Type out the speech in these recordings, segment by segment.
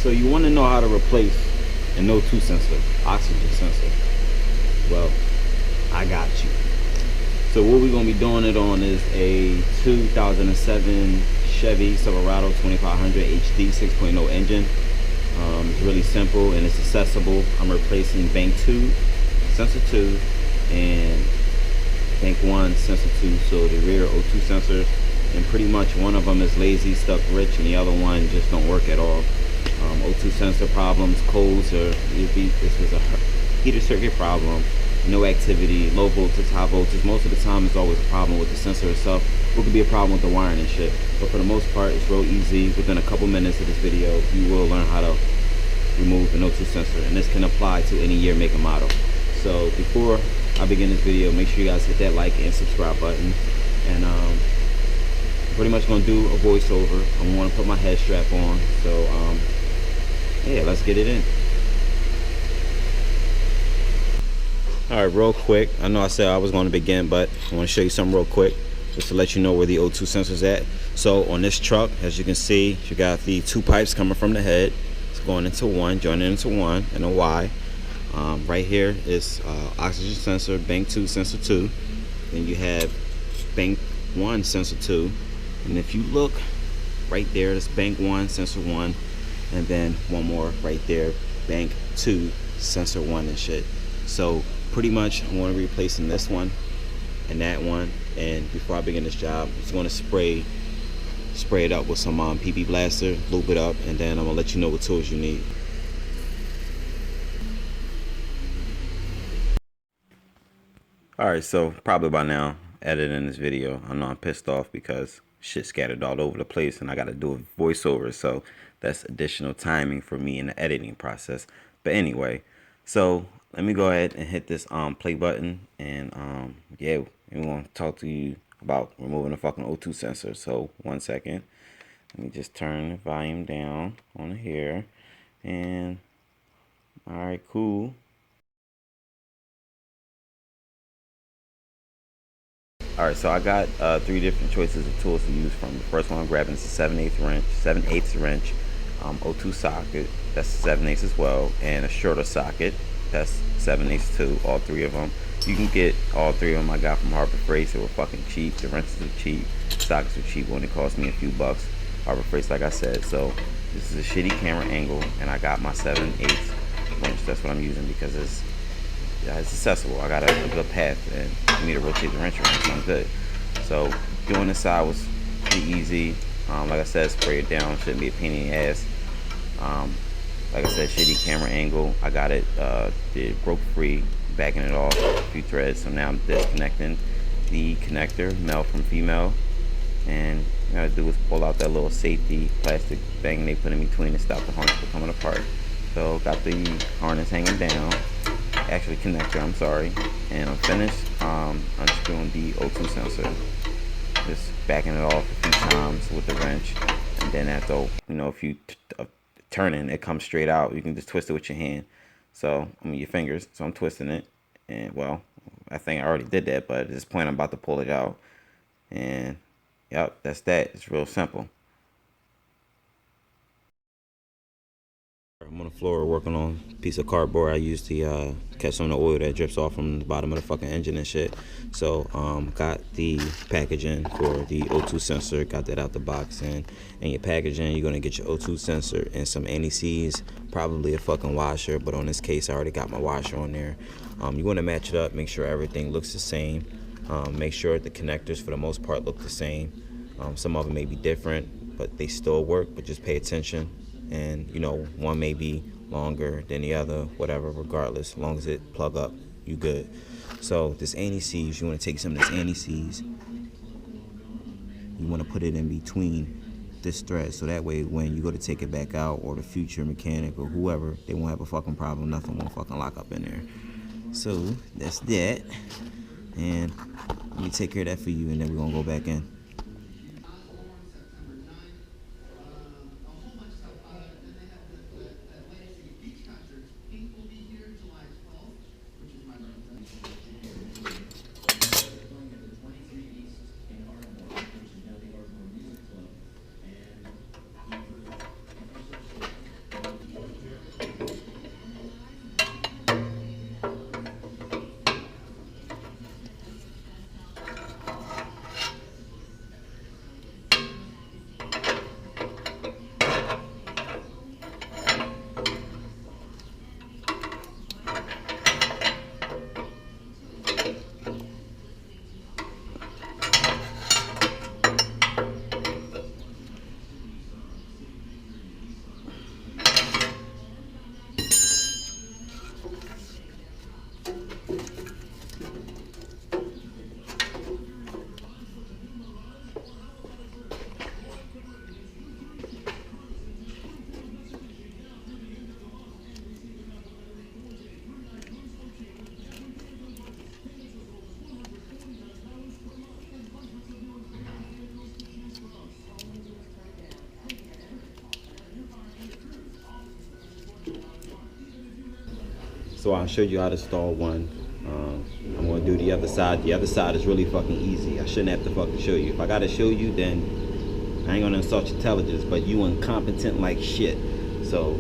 So you want to know how to replace an O2 sensor, oxygen sensor. Well, I got you. So what we're going to be doing it on is a 2007 Chevy Silverado 2500 HD 6.0 engine. It's really simple and it's accessible. I'm replacing bank 2, sensor 2, and bank 1, sensor 2, so the rear O2 sensors. And pretty much one of them is lazy, stuck rich, and the other one just don't work at all. O2 sensor problems, codes, or this was a heater circuit problem, no activity, low voltage, high voltage. Most of the time it's always a problem with the sensor itself. It could be a problem with the wiring and shit. But for the most part, it's real easy. Within a couple minutes of this video, you will learn how to remove an O2 sensor. And this can apply to any year, make, and model. So before I begin this video, make sure you guys hit that like and subscribe button. And pretty much gonna do a voiceover. I'm gonna put my head strap on. So yeah, let's get it in. Alright, real quick, I know I said I was going to begin, but I want to show you something real quick just to let you know where the O2 sensor's at. So on this truck, as you can see, you got the 2 pipes coming from the head. It's going into one, joining into one, and a Y. Right here is oxygen sensor, bank 2, sensor 2. Then you have bank 1, sensor 2. And if you look right there, it's bank 1, sensor 1. And then one more right there, bank 2, sensor 1 and shit. So pretty much I'm going to be replacing this one and that one. And before I begin this job, I'm just going to spray it up with some PP blaster, loop it up, and then I'm going to let you know what tools you need. Alright, so probably by now, editing this video, I know I'm pissed off because shit scattered all over the place and I got to do a voiceover, so that's additional timing for me in the editing process. But anyway, so let me go ahead and hit this play button, and yeah, we want to talk to you about removing the fucking O2 sensor. So 1 second, let me just turn the volume down on here, and all right, cool. All right, so I got 3 different choices of tools to use from. The first one I'm grabbing is a 7/8 wrench O2 socket. That's 7/8 as well, and a shorter socket. That's 7/8 too. All 3 of them. You can get all 3 of them. I got from Harbor Freight. They were fucking cheap. The wrenches are cheap. Sockets are cheap when it cost me a few bucks. Harbor Freight, like I said. So this is a shitty camera angle, and I got my 7/8 wrench. That's what I'm using because it's accessible. I got a good path, and for me to rotate the wrench around, so I'm good. So doing this side was pretty easy. Like I said, spray it down, shouldn't be a pain in the ass. Like I said, shitty camera angle. I got it broke free, backing it off, a few threads. So now I'm disconnecting the connector, male from female, and what I gotta do is pull out that little safety plastic thing they put in between to stop the harness from coming apart. So got the harness hanging down. Actually connector, I'm sorry, and I'm finished unscrewing the O2 sensor, just backing it off a few times with the wrench, and then after, you know, if you turning, it comes straight out. You can just twist it with your hand, so I mean your fingers. So I'm twisting it, and well, I think I already did that, but at this point I'm about to pull it out, and yep, that's that. It's real simple. I'm on the floor working on a piece of cardboard. I used to catch some of the oil that drips off from the bottom of the fucking engine and shit. So got the packaging for the O2 sensor, got that out the box, and in your packaging you're gonna get your O2 sensor and some anti-seize, probably a fucking washer, but on this case I already got my washer on there. You want to match it up, make sure everything looks the same, make sure the connectors for the most part look the same. Some of them may be different, but they still work, but just pay attention. And you know, one may be longer than the other, whatever, regardless, as long as it plug up, you good. So this anti-seize, you want to take some of this anti-seize, you want to put it in between this thread, so that way when you go to take it back out, or the future mechanic or whoever, they won't have a fucking problem, nothing won't fucking lock up in there. So that's that, and let me take care of that for you, and then we're gonna go back in. So I'll show you how to install one. I'm gonna do the other side. The other side is really fucking easy. I shouldn't have to fucking show you. If I gotta show you, then I ain't gonna insult your intelligence, but you incompetent like shit. So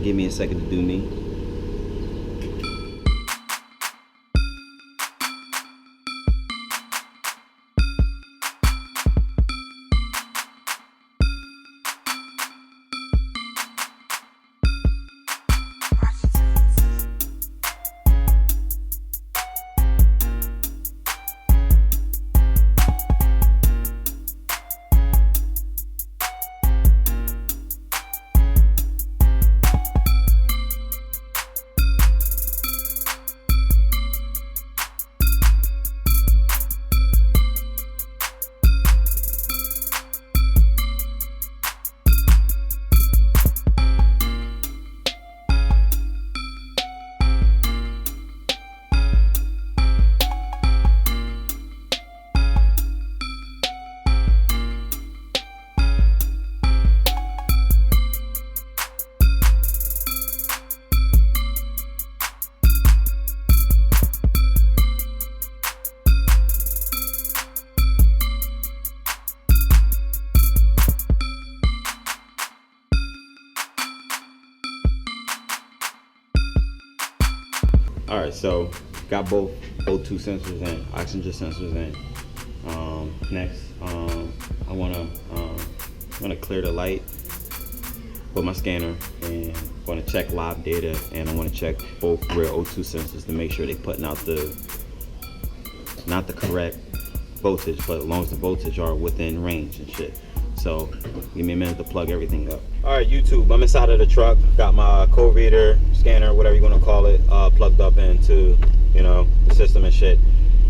give me a second to do me. Alright, so got both O2 sensors in, oxygen sensors in. Next, I wanna clear the light with my scanner, and I wanna check live data, and I wanna check both rear O2 sensors to make sure they're putting out not the correct voltage, but as long as the voltage are within range and shit. So give me a minute to plug everything up. All right, YouTube, I'm inside of the truck. Got my code reader, scanner, whatever you're gonna call it, plugged up into, you know, the system and shit.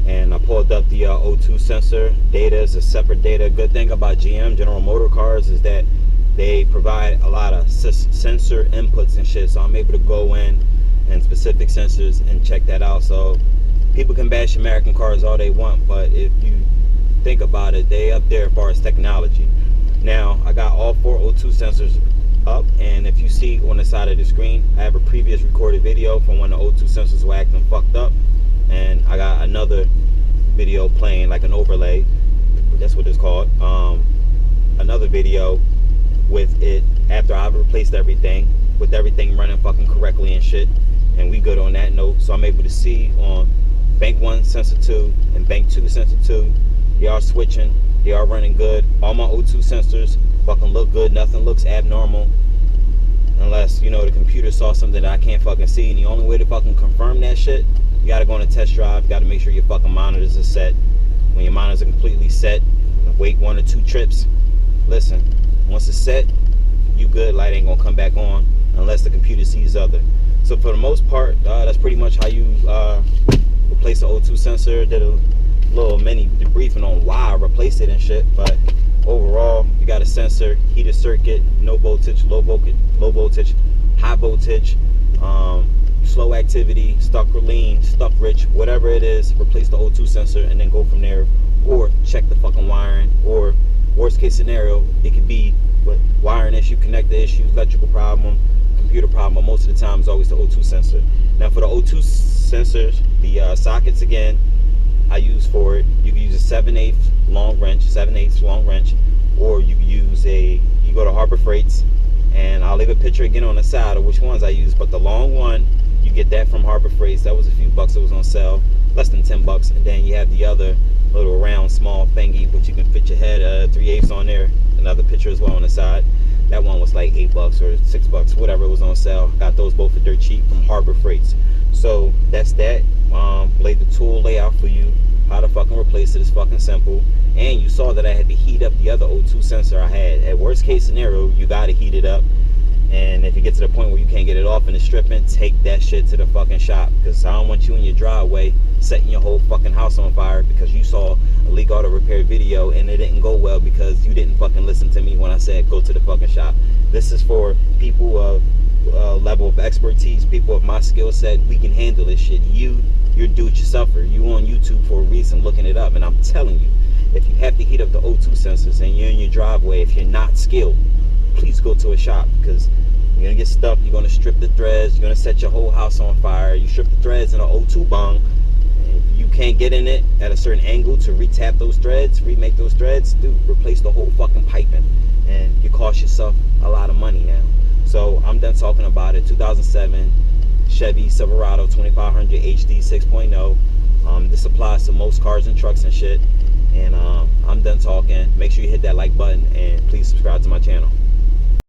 And I pulled up the O2 sensor. Data is a separate data. Good thing about GM, General Motor Cars, is that they provide a lot of sensor inputs and shit. So I'm able to go in and specific sensors and check that out. So people can bash American cars all they want, but if you think about it, they up there as far as technology. Now, I got all 4 O2 sensors up, and if you see on the side of the screen, I have a previous recorded video from when the O2 sensors were acting fucked up, and I got another video playing, like an overlay, that's what it's called, another video with it after I've replaced everything, with everything running fucking correctly and shit, and we good on that note. So I'm able to see on bank 1 sensor 2 and bank 2 sensor 2, they are switching. They are running good. All my O2 sensors fucking look good. Nothing looks abnormal. Unless, you know, the computer saw something that I can't fucking see. And the only way to fucking confirm that shit, you gotta go on a test drive. You gotta make sure your fucking monitors are set. When your monitors are completely set, wait 1 or 2 trips. Listen, once it's set, you good. Light ain't gonna come back on unless the computer sees other. So for the most part, that's pretty much how you replace the O2 sensor. Did a little mini debriefing on why I replaced it and shit, but overall, you got a sensor, heated circuit, no voltage, low voltage, high voltage, slow activity, stuck or lean, stuck rich, whatever it is, replace the O2 sensor and then go from there, or check the fucking wiring, or worst case scenario, it could be what wiring issue, connector issues, electrical problem, computer problem, but most of the time it's always the O2 sensor. Now for the O2 sensors, the sockets again, I use for it, you can use a 7/8 long wrench, or you can use you go to Harbor Freights, and I'll leave a picture again on the side of which ones I use, but the long one, you get that from Harbor Freights. That was a few bucks, it was on sale, less than 10 bucks, and then you have the other little round small thingy, which you can fit your head 3/8 on there, another picture as well on the side. That one was like 8 bucks or 6 bucks, whatever, it was on sale. Got those both for dirt cheap from Harbor Freights. So that's that. Laid the tool layout for you. How to fucking replace it is fucking simple. And you saw that I had to heat up the other O2 sensor I had. At worst case scenario, you gotta heat it up. And if you get to the point where you can't get it off and it's stripping, take that shit to the fucking shop. Because I don't want you in your driveway setting your whole fucking house on fire because you saw a Leekautorepair video and it didn't go well because you didn't fucking listen to me when I said go to the fucking shop. This is for people of level of expertise, people of my skill set. We can handle this shit. You're do-it-yourselfer. You on YouTube for a reason looking it up, and I'm telling you, if you have to heat up the O2 sensors and you're in your driveway, if you're not skilled, please go to a shop, because You're gonna get stuck. You're gonna strip the threads. You're gonna set your whole house on fire. You strip the threads in an O2 bung. If you can't get in it at a certain angle to retap those threads, remake those threads, dude, replace the whole fucking piping, and you cost yourself a lot of money now. So I'm done talking about it. 2007 Chevy Silverado 2500 HD 6.0. This applies to most cars and trucks and shit. And I'm done talking. Make sure you hit that like button and please subscribe to my channel.